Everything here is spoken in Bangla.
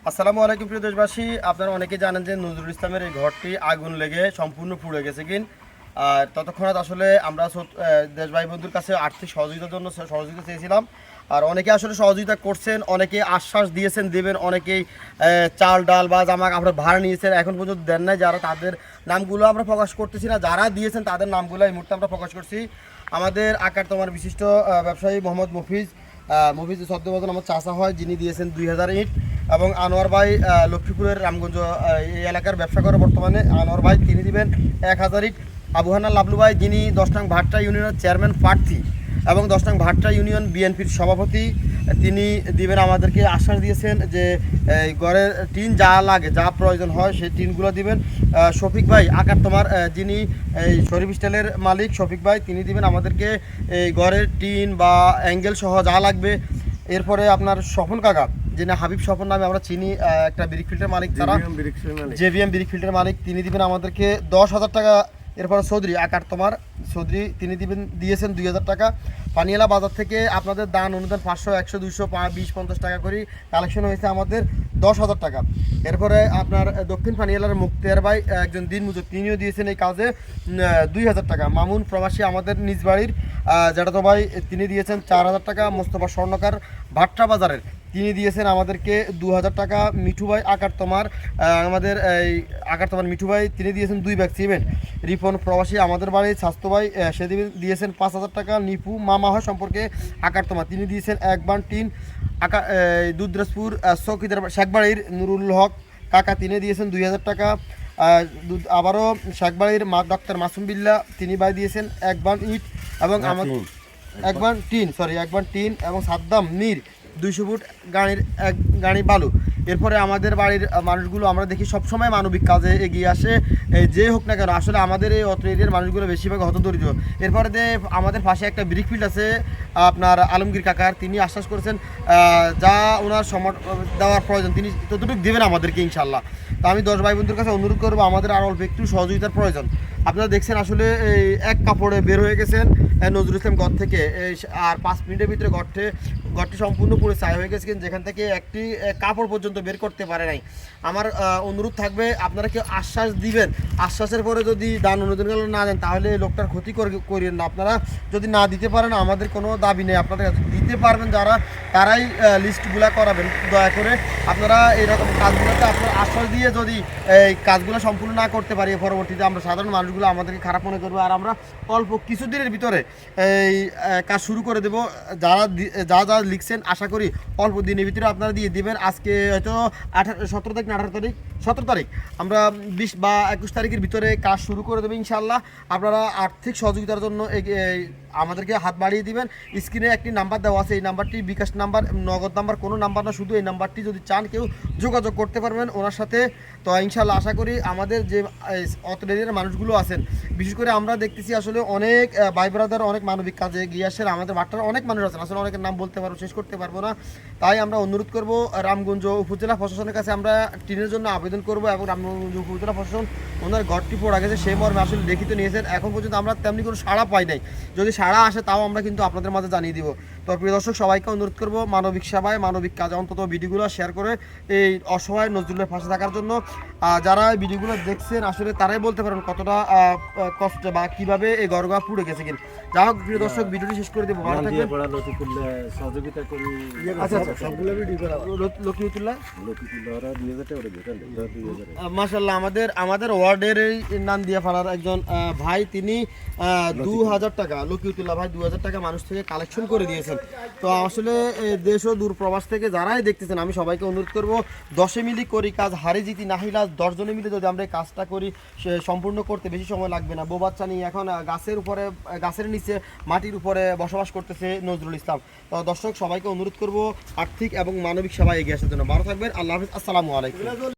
আসসালামু আলাইকুম প্রিয় দেশবাসী, আপনারা অনেকে জানেন যে নজরুল ইসলামের এই ঘরটি আগুন লেগে সম্পূর্ণ পুড়ে গেছে। আর ততক্ষণাৎ আসলে আমরা দেশ ভাই বন্ধুর কাছে আর্থিক সহযোগিতার জন্য সহযোগিতা চেয়েছিলাম। আর অনেকে আসলে সহযোগিতা করছেন, অনেকে আশ্বাস দিয়েছেন দেবেন, অনেকেই চাল ডাল বা জামা কাপড় ভাড়া নিয়েছেন, এখন পর্যন্ত দেন নাই। যারা তাদের নামগুলো আমরা প্রকাশ করতেছি না, যারা দিয়েছেন তাদের নামগুলো এই মুহূর্তে আমরা প্রকাশ করছি। আমাদের আকার তোমার বিশিষ্ট ব্যবসায়ী মোহাম্মদ মফিজ সদ্যবদন আমার চাষা হয়, যিনি দিয়েছেন 2000 ইট, এবং আনোয়ার ভাই লক্ষ্মীপুরের রামগঞ্জ এই এলাকার ব্যবসা করে বর্তমানে। আনোয়ার ভাই তিনি দিবেন 1000 ইট। আবু হান্নান লাবলু ভাই, যিনি 10 নং ভাট্টা ইউনিয়নের চেয়ারম্যান প্রার্থী এবং 10 নং ভাট্টা ইউনিয়ন বিএনপির সভাপতি, তিনি দিবেন। আমাদেরকে আশ্বাস দিয়েছেন যে ঘরের টিন যা লাগে, যা প্রয়োজন হয় সেই টিনগুলো দিবেন। শফিক ভাই আকার তোমার, যিনি এই শরীফ স্টাইলের মালিক, শফিক ভাই তিনি দিবেন আমাদেরকে এই ঘরের টিন বা অ্যাঙ্গেল সহ যা লাগবে। এরপরে আপনার স্বপন কাকা, যিনি হাবিব স্বপন নামে আমরা চিনি, একটা ব্রিক ফিল্ডের মালিক, তারা জেভিএম ব্রিক ফিল্ডের মালিক, তিনি দিবেন আমাদেরকে 10,000 টাকা। এরপর চৌধুরী আকার তোমার চৌধুরী, তিনি দিয়েছেন 2000 টাকা। পানিয়ালা বাজার থেকে আপনাদের দান অনুদান 500, 100, 200, 20, 50 টাকা করে কালেকশন হয়েছে আমাদের 10,000 টাকা। এরপরে আপনার দক্ষিণ পানিয়ালার মুক্তিয়ার ভাই, একজন দিন মজুর, তিনিও দিয়েছেন এই কাজে 2000 টাকা। মামুন প্রবাসী আমাদের নিজ বাড়ির জ্যাঠাতো ভাই, তিনি দিয়েছেন 4000 টাকা। মোস্তফা স্বর্ণকার ভাট্টা বাজারের, তিনি দিয়েছেন আমাদেরকে 2000 টাকা। মিঠু ভাই আকার তোমার, আমাদের এই আকার তোমার মিঠু ভাই, তিনি দিয়েছেন 2 ব্যাগ সিমেন্ট। রিপন প্রবাসী আমাদের বাড়ির স্বাস্থ্য ভাই, সে দিয়েছেন 5000 টাকা। নিপু মামা হয় সম্পর্কে আকার তোমার, তিনি দিয়েছেন 1 বান টিন। দুধরাজপুর চৌকিদার শেখবাড়ির নুরুল হক কাকা, তিনি দিয়েছেন 2000 টাকা। আবারও শেখবাড়ির ডক্টর মাসুম বিল্লা, তিনি ভাই দিয়েছেন 1 বান ইট এবং আমাদের 1 বান টিন এবং সাদ্দাম মীর 200 ফুট গাড়ি বালু। এরপরে আমাদের বাড়ির মানুষগুলো আমরা দেখি সবসময় মানবিক কাজে এগিয়ে আসে, যে হোক না কেন। আসলে আমাদের এই অত্র এরিয়ার মানুষগুলো বেশিরভাগ হতদরিদ্র। এরপরে আমাদের পাশে একটা ব্রিক ফিল্ড আছে আপনার আলমগীর কাকার, তিনি আশ্বাস করেছেন যা ওনার দেওয়ার প্রয়োজন তিনি ততটুকু দেবেন আমাদেরকে ইনশাল্লাহ। তো আমি 10 ভাই বন্ধুর কাছে অনুরোধ করবো, আমাদের আর অল্প একটু সহযোগিতার প্রয়োজন। আপনারা দেখছেন আসলে এই এক কাপড়ে বের হয়ে গেছেন নজরুল ইসলাম ঘর থেকে, আর 5 মিনিটের ভিতরে ঘরটি সম্পূর্ণ পুরো ছাই হয়ে গেছে, যেখান থেকে একটি কাপড় পর্যন্ত বের করতে পারে নাই। আমার অনুরোধ থাকবে, আপনারা কেউ আশ্বাস দিবেন, আশ্বাসের পরে যদি দান অনুদান না দেন তাহলে লোকটার ক্ষতি করেন না। আপনারা যদি না দিতে পারেন, আমাদের কোনো দাবি নেই, আপনাদের কাছে দিতে পারবেন যারা, তারাই লিস্টগুলো করাবেন। দয়া করে আপনারা এইরকম কাজগুলোতে আপনার আশ্বাস দিয়ে যদি এই কাজগুলো সম্পূর্ণ না করতে পারি, পরবর্তীতে আমরা সাধারণ মানুষগুলো আমাদেরকে খারাপ মনে করবো। আর আমরা অল্প কিছুদিনের ভিতরে এই কাজ শুরু করে দেবো। যা লিখছেন আশা করি অল্প দিনের ভিতরে আপনারা দিয়ে দেবেন। আজকে হয়তো 17 তারিখ না 17 তারিখ, আমরা 20 বা 21 তারিখের ভিতরে কাজ শুরু করে দেবো ইনশাল্লাহ। আপনারা আর্থিক সহযোগিতার জন্য আমাদেরকে হাত বাড়িয়ে দিবেন। স্ক্রিনে একটি নাম্বার দেওয়া আছে, এই নাম্বারটি বিকাশ নাম্বার, নগদ নাম্বার, কোনো নাম্বার না, শুধু এই নাম্বারটি যদি চান কেউ যোগাযোগ করতে পারবেন ওনার সাথে। তো ইনশাল্লাহ আশা করি আমাদের যে অত্র এরিয়ার মানুষগুলো আছেন, বিশেষ করে আমরা দেখতেছি আসলে অনেক ভাই ব্রাদার অনেক মানবিক কাজে এগিয়ে আসেন। আমাদের ভাট্টার অনেক মানুষ আছেন, আসলে অনেকের নাম বলতে পারবো, শেষ করতে পারবো না। তাই আমরা অনুরোধ করব, রামগঞ্জ উপজেলা প্রশাসনের কাছে আমরা টিনের জন্য আবেদন করব, এবং রামগঞ্জ উপজেলা প্রশাসন ওনার ঘরটি পড়া গেছে সেই মর্মে আসলে লিখিত নিয়েছেন। এখন পর্যন্ত আমরা তেমনি কোনো সাড়া পাই নাই, যদি সাড়া আসে তাও আমরা কিন্তু আপনাদের মাঝে জানিয়ে দিব। তো প্রিয় দর্শক, সবাইকে অনুরোধ করব মানবিক সেবায়, মানবিক কাজে অন্তত ভিডিওগুলো শেয়ার করে এই অসহায় নজরুলের পাশে থাকার জন্য। যারা ভিডিওগুলো দেখছেন আসলে তারাই বলতে পারেন কতটা কষ্ট বা কিভাবে এই ঘরগুলো পুড়ে গেছে। কিন্তু যা হোক প্রিয় দর্শক, ভিডিওটি শেষ করে দেবো, ভালো থাকবেন। সহযোগিতা করি। আচ্ছা সবগুলো ভিডিও করা লক্ষ্মীউতুল্লাহ মাশাআল্লাহ, আমাদের ওয়ার্ডের নাম দিয়ে পাড়ার একজন ভাই, তিনি 2000 টাকা, লক্ষ্মীউতুল্লাহ ভাই 2000 টাকা মানুষ থেকে কালেকশন করে দিয়েছেন। তো আসলে দেশ ও দূর প্রবাস থেকে যারাই দেখতেছেন, আমি সবাইকে অনুরোধ করব, 10 মিলি করি কাজ, হারে জিতি নাহিলা, 10 জনে মিলে যদি আমরা এই কাজটা করি, সে সম্পূর্ণ করতে বেশি সময় লাগবে না। বউ বাচ্চা নিয়ে এখন গাছের নিচে মাটির উপরে বসবাস করতেছে নজরুল ইসলাম। তো দর্শক, সবাইকে অনুরোধ করব আর্থিক এবং মানবিক সেবায় এগিয়ে আসার জন্য। ভালো থাকবেন, আল্লাহ হাফিজ, আসসালামু আলাইকুম।